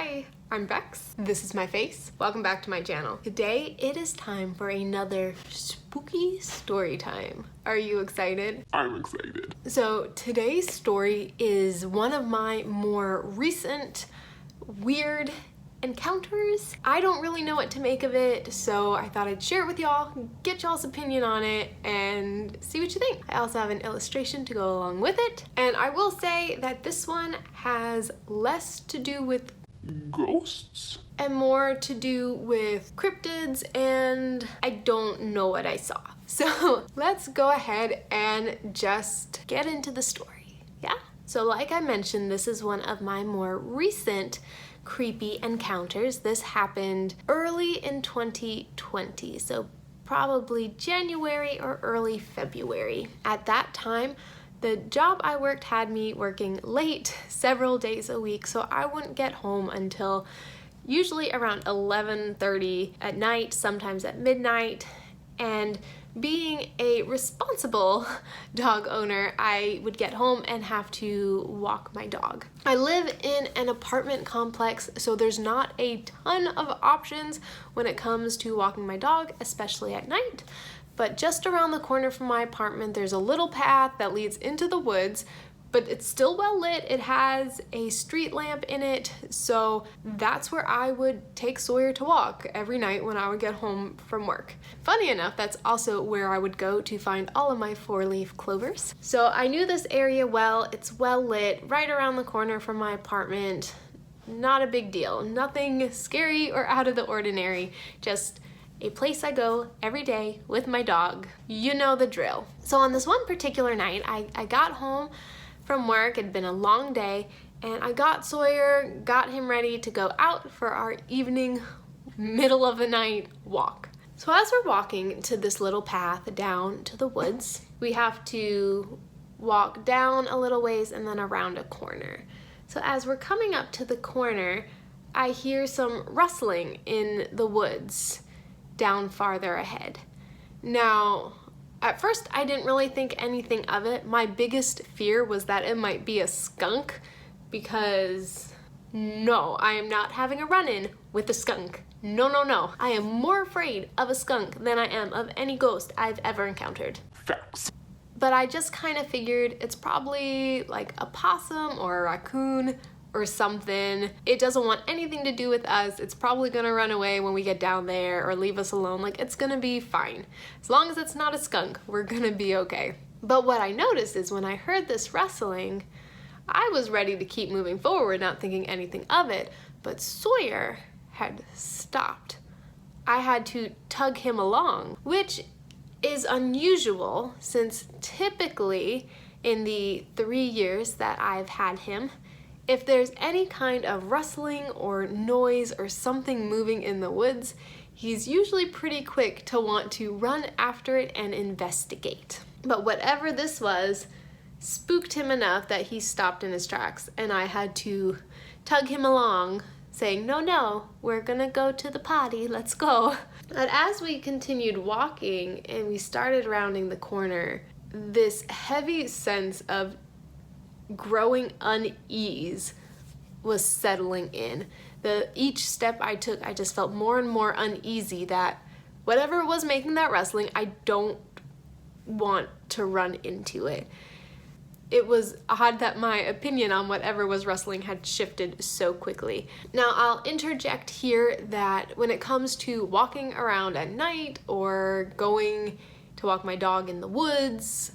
Hi, I'm Bex. This is my face. Welcome back to my channel. Today it is time for another spooky story time. Are you excited? I'm excited. So today's story is one of my more recent weird encounters. I don't really know what to make of it, so I thought I'd share it with y'all, get y'all's opinion on it, and see what you think. I also have an illustration to go along with it, and I will say that this one has less to do with Ghosts? and more to do with cryptids, and I don't know what I saw. So let's go ahead and just get into the story, yeah? So like I mentioned, this is one of my more recent creepy encounters. This happened early in 2020, so probably January or early February. At that time, the job I worked had me working late several days a week, so I wouldn't get home until usually around 11:30 at night, sometimes at midnight. And being a responsible dog owner, I would get home and have to walk my dog. I live in an apartment complex, so there's not a ton of options when it comes to walking my dog, especially at night. But just around the corner from my apartment, there's a little path that leads into the woods, but it's still well lit. It has a street lamp in it, so that's where I would take Sawyer to walk every night when I would get home from work. Funny enough, that's also where I would go to find all of my four-leaf clovers. So I knew this area well. It's well lit, right around the corner from my apartment. Not a big deal. Nothing scary or out of the ordinary, just a place I go every day with my dog. You know the drill. So on this one particular night, I got home from work. It'd been a long day, and I got Sawyer, got him ready to go out for our evening, middle of the night walk. So as we're walking to this little path down to the woods, we have to walk down a little ways and then around a corner. So as we're coming up to the corner, I hear some rustling in the woods down farther ahead. Now, at first, I didn't really think anything of it. My biggest fear was that it might be a skunk, because no, I am not having a run-in with a skunk. No, no, no. I am more afraid of a skunk than I am of any ghost I've ever encountered. Facts. But I just kind of figured it's probably like a possum or a raccoon or something. It doesn't want anything to do with us. It's probably gonna run away when we get down there or leave us alone. Like, it's gonna be fine. As long as it's not a skunk, we're gonna be okay. But what I noticed is when I heard this rustling, I was ready to keep moving forward, not thinking anything of it, but Sawyer had stopped. I had to tug him along, which is unusual since typically in the 3 years that I've had him, if there's any kind of rustling or noise or something moving in the woods, he's usually pretty quick to want to run after it and investigate. But whatever this was spooked him enough that he stopped in his tracks, and I had to tug him along, saying, "No, no, we're gonna go to the potty, let's go." And as we continued walking and we started rounding the corner, this heavy sense of growing unease was settling in. Each step I took, I just felt more and more uneasy that whatever was making that rustling, I don't want to run into it. It was odd that my opinion on whatever was rustling had shifted so quickly. Now, I'll interject here that when it comes to walking around at night or going to walk my dog in the woods,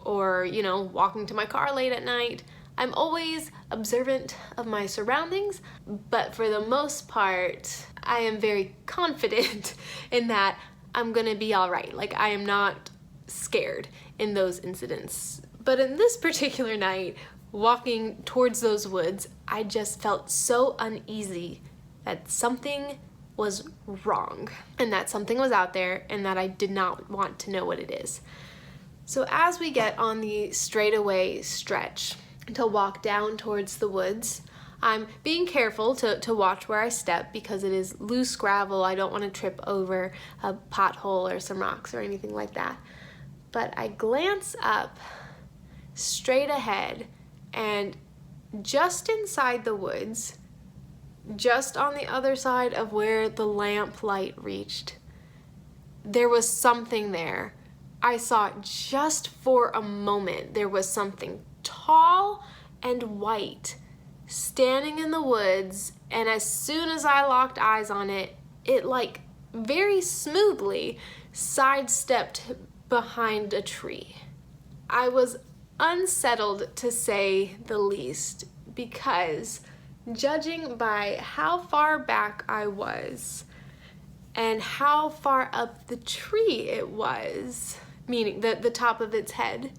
or, you know, walking to my car late at night, I'm always observant of my surroundings, but for the most part, I am very confident in that I'm gonna be all right. Like, I am not scared in those incidents. But in this particular night, walking towards those woods, I just felt so uneasy that something was wrong, and that something was out there, and that I did not want to know what it is. So as we get on the straightaway stretch to walk down towards the woods, I'm being careful to watch where I step because it is loose gravel. I don't want to trip over a pothole or some rocks or anything like that. But I glance up straight ahead, and just inside the woods, just on the other side of where the lamp light reached, there was something there. I saw it just for a moment. There was something tall and white standing in the woods, and as soon as I locked eyes on it, it like very smoothly sidestepped behind a tree. I was unsettled, to say the least, because judging by how far back I was and how far up the tree it was, meaning the top of its head,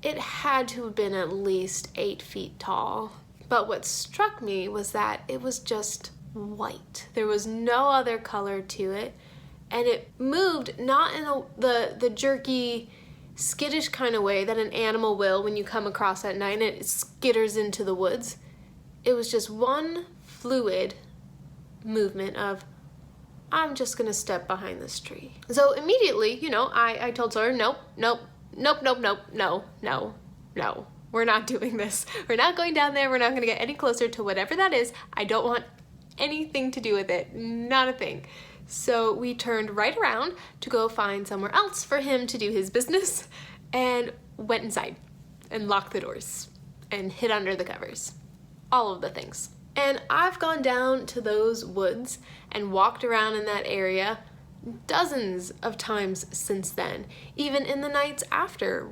it had to have been at least 8 feet tall. But what struck me was that it was just white. There was no other color to it, and it moved not in the jerky, skittish kind of way that an animal will when you come across at night and it skitters into the woods. It was just one fluid movement of, I'm just gonna step behind this tree. So immediately, I told Sawyer, nope, no. We're not doing this. We're not going down there. We're not gonna get any closer to whatever that is. I don't want anything to do with it, not a thing. So we turned right around to go find somewhere else for him to do his business and went inside and locked the doors and hid under the covers. All of the things. And I've gone down to those woods and walked around in that area dozens of times since then. Even in the nights after,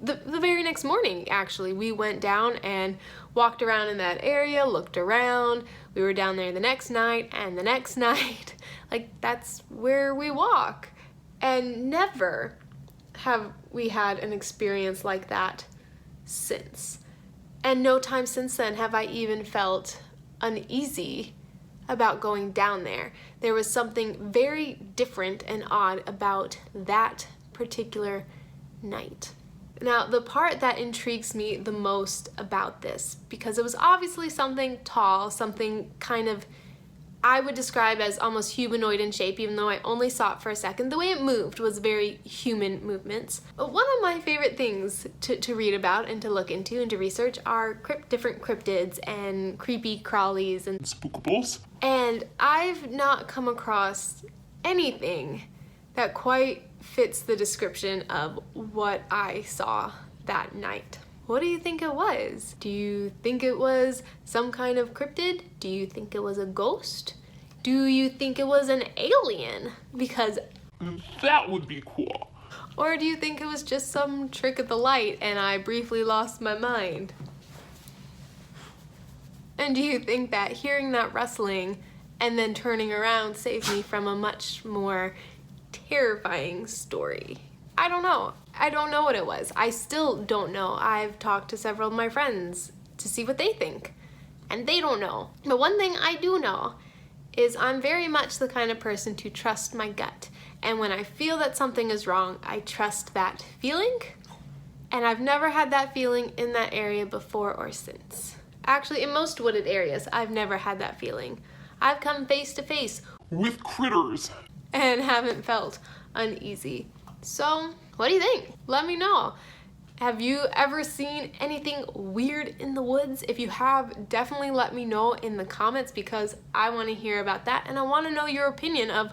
the very next morning, actually, we went down and walked around in that area, looked around. We were down there the next night and the next night. Like, that's where we walk. And never have we had an experience like that since. And no time since then have I even felt uneasy about going down there. There was something very different and odd about that particular night. Now, the part that intrigues me the most about this, because it was obviously something tall, something kind of, I would describe as almost humanoid in shape, even though I only saw it for a second. The way it moved was very human movements. But one of my favorite things to read about and to look into and to research are different cryptids and creepy crawlies and Spookables. And I've not come across anything that quite fits the description of what I saw that night. What do you think it was? Do you think it was some kind of cryptid? Do you think it was a ghost? Do you think it was an alien? Because That would be cool. or do you think it was just some trick of the light and I briefly lost my mind? And do you think that hearing that rustling and then turning around saved me from a much more terrifying story? I don't know. I don't know what it was. I still don't know. I've talked to several of my friends to see what they think, and they don't know. But one thing I do know is I'm very much the kind of person to trust my gut. And when I feel that something is wrong, I trust that feeling. And I've never had that feeling in that area before or since. Actually, in most wooded areas, I've never had that feeling. I've come face to face With critters. and haven't felt uneasy. So, what do you think? Let me know. Have you ever seen anything weird in the woods? If you have, definitely let me know in the comments because I want to hear about that and I want to know your opinion of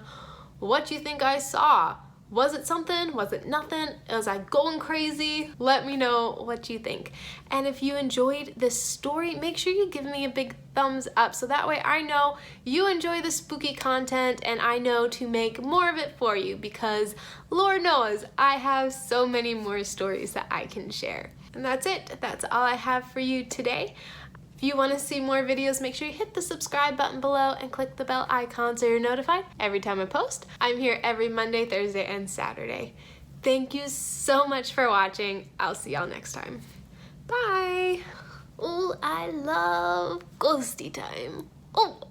what you think I saw. Was it something? Was it nothing? Was I going crazy? Let me know what you think. And if you enjoyed this story, make sure you give me a big thumbs up so that way I know you enjoy the spooky content and I know to make more of it for you because Lord knows I have so many more stories that I can share. And that's it. That's all I have for you today. If you want to see more videos, make sure you hit the subscribe button below and click the bell icon so you're notified every time I post. I'm here every Monday, Thursday, and Saturday. Thank you so much for watching. I'll see y'all next time. Bye! Oh, I love ghosty time. Oh!